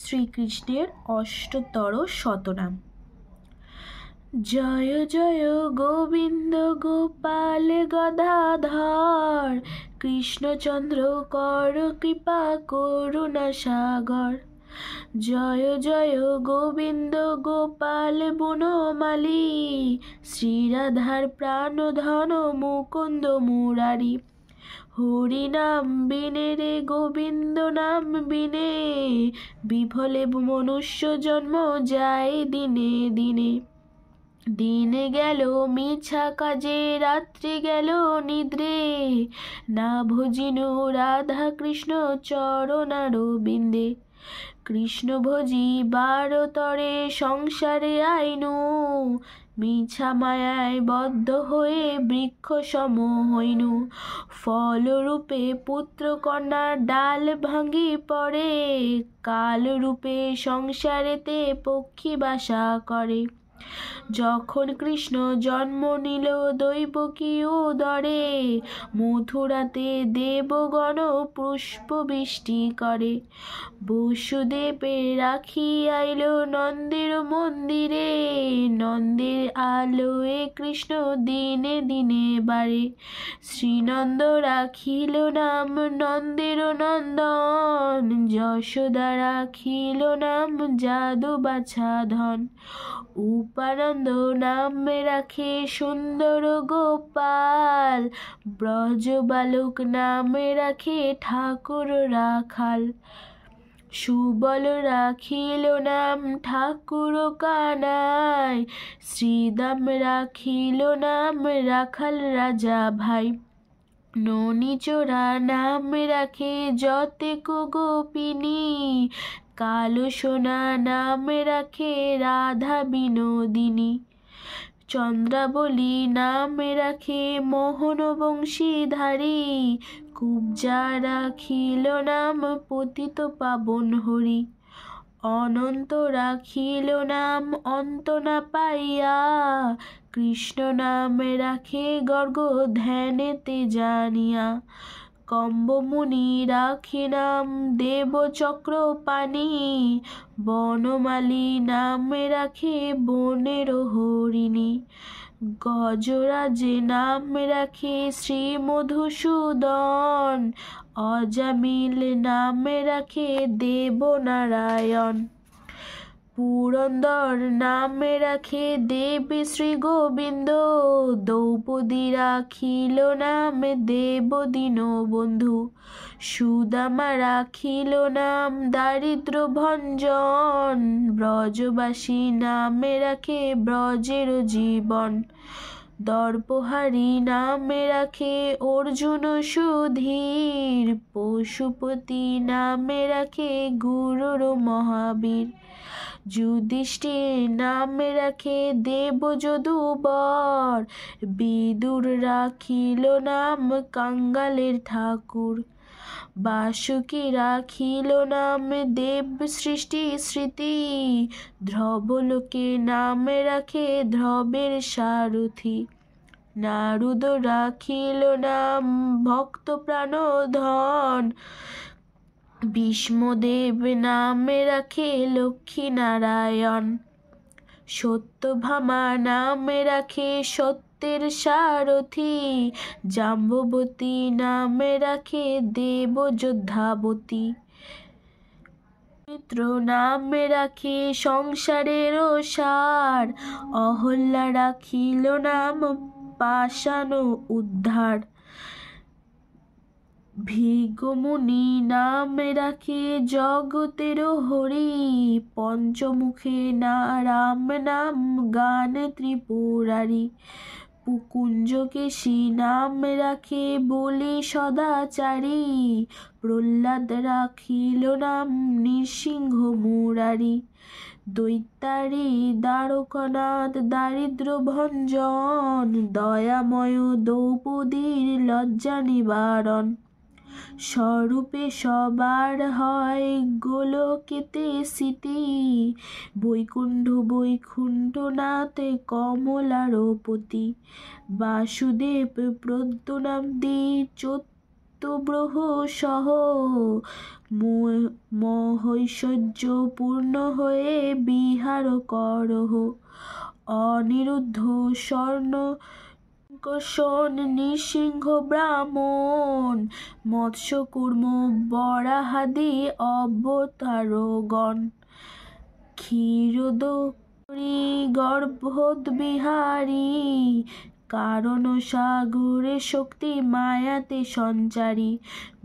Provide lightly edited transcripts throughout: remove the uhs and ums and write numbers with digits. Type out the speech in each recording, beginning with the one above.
শ্রীকৃষ্ণের অষ্টতর শতনাম। জয় জয় গোবিন্দ গোপাল গদাধর, কৃষ্ণচন্দ্র কর কৃপা করুণা সাগর। জয় জয় গোবিন্দ গোপাল বনমালী, শ্রীরাধার প্রাণধন মুকুন্দ মুরারি। হরি নাম বিনে রে গোবিন্দ নাম বিনে, বিফলে মনুষ্য জন্ম যায় দিনে দিনে। দিনে গেল মিছা কাজে, রাত্রি গেল নিদ্রে, না ভজিনু রাধা কৃষ্ণ চরণারবিন্দে। কৃষ্ণ ভজি বারতরে সংসারে আইনু, মিছা মায়ায় বদ্ধ হয়ে বৃক্ষ সম হইনু। ফলরূপে পুত্র কন্যার ডাল ভাঙ্গি পড়ে, কালরূপে সংসারেতে পক্ষী বাসা করে। যখন কৃষ্ণ জন্ম নিল দৈবকী উদরে, মথুরাতে দেবগণ পুষ্প বৃষ্টি করে। বসুদেবে রাখি আইল নন্দের মন্দিরে, নন্দের আলোয় কৃষ্ণ দিনে দিনে বাড়ে। শ্রীনন্দ রাখিল নাম নন্দের নন্দন, যশোদা রাখিল নাম যাদু বাছা ধন। উপানন্দ নামে রাখে সুন্দর গোপাল, ব্রজ বালক নামে রাখে ঠাকুর রাখাল। সুবল রাখিল নাম ঠাকুর কানাই, শ্রীদাম রাখিল নাম রাখাল রাজা ভাই। ননীচোরা নাম রাখে যতেক গোপিনী, কালো সোনা নামে রাখে রাধা বিনোদিনী। চন্দ্রাবলী নামে রাখে মোহন বংশীধারী, কুব্জা রাখিল নাম পতিত পাবন হরি। অনন্ত রাখিল নাম অন্ত না পাইয়া, কৃষ্ণ নামে রাখে গর্গ ধ্যানেতে জানিয়া। কম্বমুনি রাখে নাম দেব চক্রপাণি, বনমালী নামে রাখে বনের হরিণী। গজরাজে নামে রাখে শ্রী মধুসূদন, অজামিল নামে রাখে দেবনারায়ণ। পুরন্দর নামে রাখে দেবী শ্রী গোবিন্দ, দ্রৌপদী রাখিল নাম দেব দীনবন্ধু। সুদামা রাখিল নাম দারিদ্র ভঞ্জন, ব্রজবাসী নামে রাখে ব্রজের জীবন। দর্পহারি নামে রাখে অর্জুন সুধীর, পশুপতি নামে রাখে গুরুর মহাবীর। যুধিষ্ঠির নামে রাখে দেব যদুবর, বিদুর রাখিল নাম কাঙ্গালের ঠাকুর। বাসুকী রাখিল নাম দেব সৃষ্টি স্মৃতি, ধ্রবলোকে নামে রাখে ধ্রবের সারথি। নারদ রাখিল নাম ভক্ত প্রাণধন, ভীষ্মদেব নামে রাখে লক্ষ্মী নারায়ণ। সত্যভামা নামে রাখে সত্যের সারথি, জাম্ববতী নামে রাখে দেব যোদ্ধাবতী। মিত্র নামে রাখে সংসারের সার, অহল্যা রাখিল নাম পাষাণ উদ্ধার। ভৃগুমুনি নামে রাখে জগতের হরি, পঞ্চমুখে রাম নাম গান ত্রিপুরারি। কুঞ্জকেশী নামে রাখে বলি সদাচারী, প্রহ্লাদ রাখিল নাম নৃসিংহ মুরারি। দৈত্যারী দ্বারকানাথ দারিদ্র ভঞ্জন, দয়াময় দ্রৌপদীর লজ্জা নিবারণ। স্বরূপে সবার হয় গোলকেতে স্মৃতি, বৈকুণ্ঠ বৈকুণ্ঠনাথ কমলারপতি। বাসুদেব পদ্মনাভদী ব্রহ সহ মহৈশ্বর্য পূর্ণ হয়ে বিহার করহ। অনিরুদ্ধ স্বর্ণ নৃসিংহ ব্রাহ্মণ মৎস্যকূর্ম বরাহাদি অবতারগণ ক্ষীরোদকী গর্ভোদ্বিহারী কারণ সাগরে শক্তি মায়াতে সঞ্চারী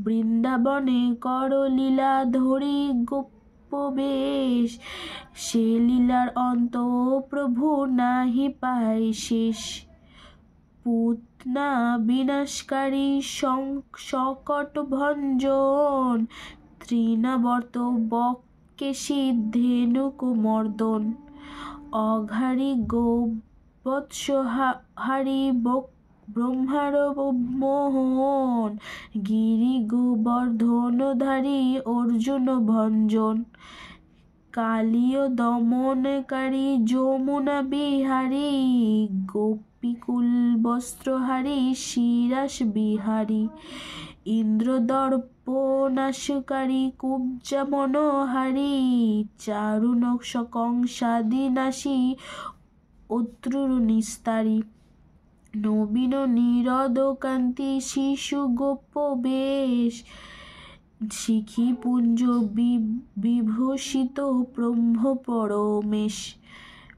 বৃন্দাবনে কর লীলা ধরি গোপবেশ সে লীলার অন্ত প্রভু নাহি পায় শেষ পুতনা বিনাশকারী সকট ভঞ্জন তৃণাবর্ত বক্কেশী ধেনুক মর্দন অঘারী গোবৎসহারী ব্রহ্মার মোহন গিরি গোবর্ধনধারী অর্জুন ভঞ্জন কালীয় দমনকারী যমুনা বিহারী গোপীকুল বস্ত্রহারী শিরাস বিহারী ইন্দ্রদর্পনাশকারী কুব্জা মনোহারী চারুনক কংসাদিনাশী অত্রুর নিস্তারী নবীন নীরদকান্তি শিশু গোপবেশ শিখি পুঞ্জ বিভূষিত ব্রহ্ম পরমেশ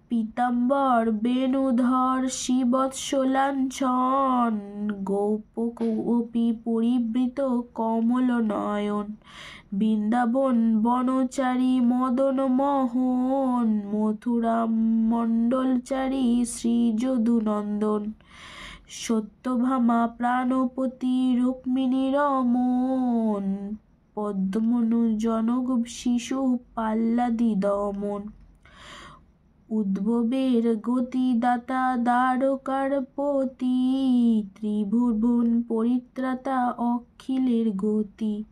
পীতাম্বর বেণুধর শ্রীবৎস লাঞ্ছন গোপী পরিবৃত কমল নয়ন বৃন্দাবন বনচারী মদন মোহন মথুরা মণ্ডলচারী শ্রী যদুনন্দন সত্যভামা প্রাণপতি রুক্মিণী রমন পদ্মনু জনক শিশু পাল্লাদি দমন উদ্ভবের গতিদাতা দ্বারকার পতি ত্রিভুবন পরিত্রাতা অখিলের গতি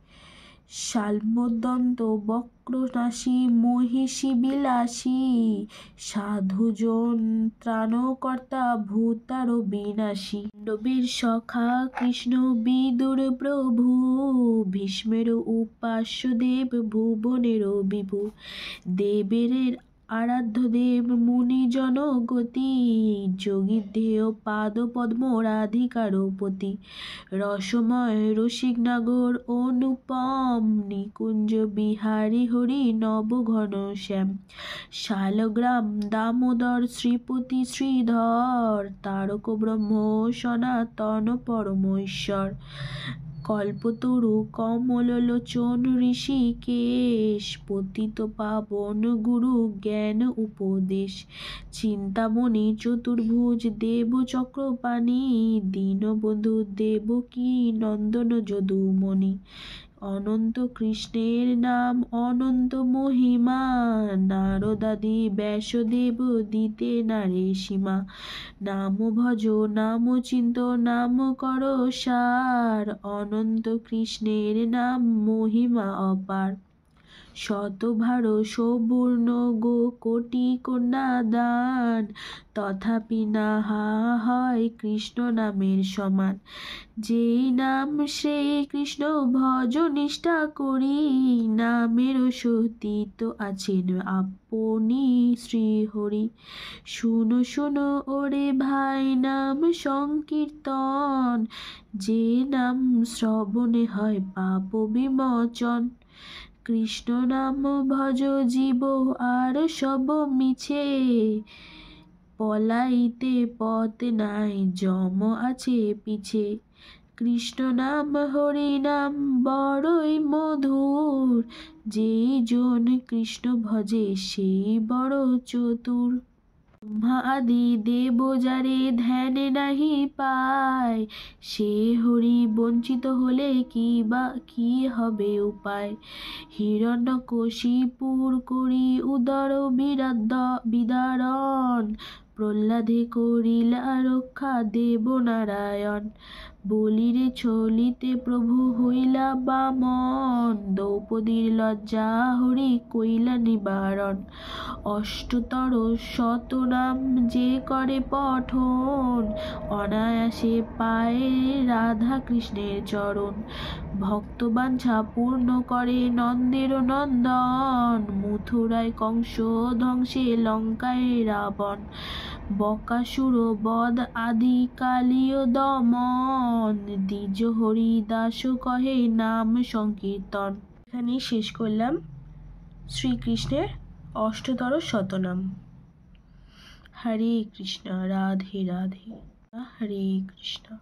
শাল্মদন্ত বক্রনাশী মহিষী বিলাসী সাধুজন ত্রাণকর্তা ভূতার বিনাশী নবীর সখা কৃষ্ণ বিদুর প্রভু ভীষ্মের উপাস্য দেব ভুবনের বিভু দেবের আরাধ্য দেব মুনিজন গতি যোগী দেহ পাদ পদ্ম রাধিকারপতি রসময় রসিক নাগর অনুপম নিকুঞ্জ বিহারী হরি নবঘন শ্যাম শালগ্রাম দামোদর শ্রীপতি শ্রীধর তারক ব্রহ্ম সনাতন পরমেশ্বর কল্পতরু কমললোচন ঋষিকেশ পতিত পাবন গুরু জ্ঞান উপদেশ চিন্তামণি চতুর্ভুজ দেব চক্রপাণি দীনবন্ধু দেবকী নন্দন যদুমণি অনন্ত কৃষ্ণের নাম অনন্ত মহিমা নারদাদি ব্যাসদেব দিতে নারে সীমা নাম ভজ নাম চিন্ত নাম কর সার অনন্ত কৃষ্ণের নাম মহিমা অপার শতভার সুবর্ণ গো কোটি কন্যা দান তথাপি না হয় কৃষ্ণ নামের সমান যেই নাম সেই কৃষ্ণ ভজ নিষ্ঠা করি নামের সতীত আছেন আপনি শ্রীহরি শুনো শুনো ওরে ভাই নাম সংকীর্তন যে নাম শ্রবণে হয় পাপ বিমোচন কৃষ্ণ নাম ভজ জীব আর সব মিছে পলাইতে পথ নাই যম আছে পিছে কৃষ্ণ নাম হরি নাম বড়ই মধুর যেই জন কৃষ্ণ ভজে সেই বড় চতুর ব্রহ্মা আদি দেব যারে ধ্যানে নাহি পায় সে হরি বঞ্চিত হলে কি হবে উপায় হিরণ্যকশিপুর করি উদর বিদারণ প্রহ্লাদে করিলা রক্ষা দেব নারায়ণ বলিরে চলিতে প্রভু হইলা বামন, দ্রৌপদীর লজ্জা হরি কইলা নিবারণ। অষ্টতর শতনাম যে করে পঠন, অনায়াসে পায় রাধা কৃষ্ণের চরণ। ভক্তবাঞ্ছা পূর্ণ করে নন্দের নন্দন, মথুরায় কংস ধ্বংসে লঙ্কায় রাবণ। বকাসুর বধ আদি কালীয় দমন, দ্বিজ হরিদাস কহে নাম সংকীর্তন। এখানেই শেষ করলাম শ্রীকৃষ্ণের অষ্টতর শতনাম। হরে কৃষ্ণ, রাধে রাধে, হরে কৃষ্ণ।